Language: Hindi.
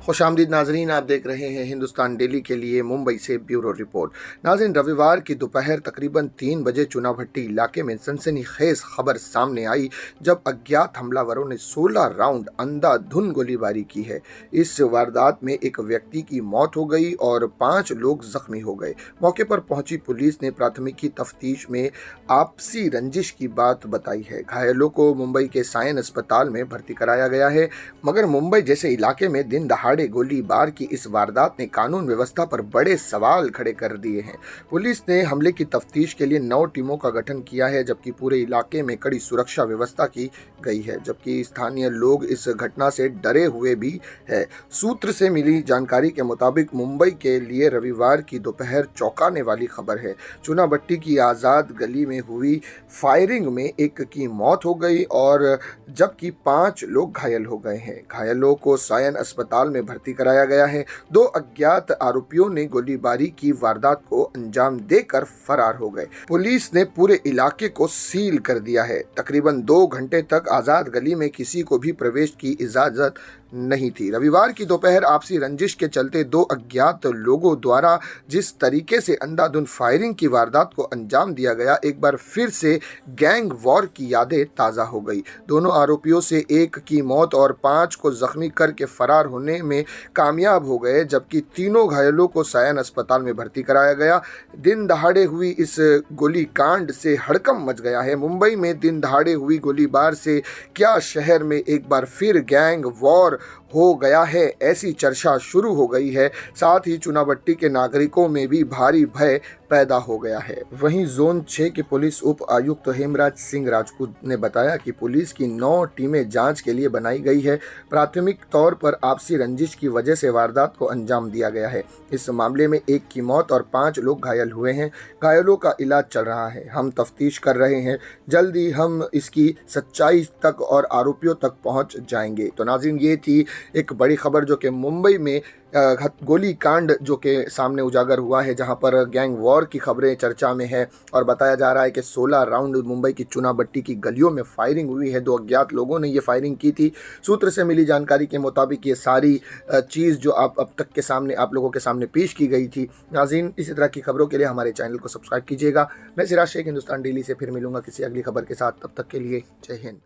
खुशामदीद नाजरीन, आप देख रहे हैं हिंदुस्तान डेली के लिए मुंबई से ब्यूरो रिपोर्ट। नाजरीन, रविवार की दोपहर तकरीबन 3 बजे चुना भट्टी इलाके में सनसनीखेज खबर सामने आई जब अज्ञात हमलावरों ने 16 राउंड अंधाधुंध गोलीबारी की है। इस वारदात में एक व्यक्ति की मौत हो गई और 5 लोग जख्मी हो गए। मौके पर पहुंची पुलिस ने प्राथमिकी तफ्तीश में आपसी रंजिश की बात बताई है। घायलों को मुंबई के सायन अस्पताल में भर्ती कराया गया है, मगर मुंबई जैसे इलाके में दिन दहाड़े गोलीबार की इस वारदात ने कानून व्यवस्था पर बड़े सवाल खड़े कर दिए हैं। पुलिस ने हमले की तफ्तीश के लिए 9 टीमों का गठन किया है, जबकि पूरे इलाके में कड़ी सुरक्षा व्यवस्था की गई है, जबकि स्थानीय लोग इस घटना से डरे हुए भी है। सूत्र से मिली जानकारी के मुताबिक मुंबई के लिए रविवार की दोपहर चौंकाने वाली खबर है। चुना भट्टी की आज़ाद गली में हुई फायरिंग में एक की मौत हो गई और जबकि 5 लोग घायल हो गए हैं। घायलों को सायन अस्पताल में भर्ती कराया गया है। 2 अज्ञात आरोपियों ने गोलीबारी की वारदात को अंजाम देकर फरार हो गए। पुलिस ने पूरे इलाके को सील कर दिया है। तकरीबन 2 घंटे तक आज़ाद गली में किसी को भी प्रवेश की इजाज़त नहीं थी। रविवार की दोपहर आपसी रंजिश के चलते 2 अज्ञात लोगों द्वारा जिस तरीके से अंधाधुंध फायरिंग की वारदात को अंजाम दिया गया, एक बार फिर से गैंग वॉर की यादें ताज़ा हो गई। दोनों आरोपियों से एक की मौत और 5 को जख्मी करके फरार होने में कामयाब हो गए, जबकि तीनों घायलों को सायन अस्पताल में भर्ती कराया गया। दिन दहाड़े हुई इस गोलीकांड से हड़कंप मच गया है। मुंबई में दिन दहाड़े हुई गोलीबार से क्या शहर में एक बार फिर गैंग वॉर हो गया है, ऐसी चर्चा शुरू हो गई है। साथ ही चुना भट्टी के नागरिकों में भी भारी भय पैदा हो गया है। वहीं जोन 6 के पुलिस उप आयुक्त हेमराज सिंह राजपूत ने बताया कि पुलिस की 9 टीमें जांच के लिए बनाई गई है। प्राथमिक तौर पर आपसी रंजिश की वजह से वारदात को अंजाम दिया गया है। इस मामले में एक की मौत और 5 लोग घायल हुए हैं। घायलों का इलाज चल रहा है। हम तफ्तीश कर रहे हैं, जल्दी हम इसकी सच्चाई तक और आरोपियों तक पहुंच जाएंगे। तो नाज़रीन, ये थी एक बड़ी खबर जो कि मुंबई में गोली कांड जो कि सामने उजागर हुआ है, जहां पर गैंग वॉर की खबरें चर्चा में है और बताया जा रहा है कि 16 राउंड मुंबई की चुना भट्टी की गलियों में फायरिंग हुई है। 2 अज्ञात लोगों ने ये फायरिंग की थी। सूत्र से मिली जानकारी के मुताबिक ये सारी चीज़ जो अब तक के सामने आप लोगों के सामने पेश की गई थी। नाज़रीन, इसी तरह की खबरों के लिए हमारे चैनल को सब्सक्राइब कीजिएगा। मैं सिराज शेख हिंदुस्तान डेली से फिर मिलूंगा किसी अगली खबर के साथ। तब तक के लिए जय हिंद।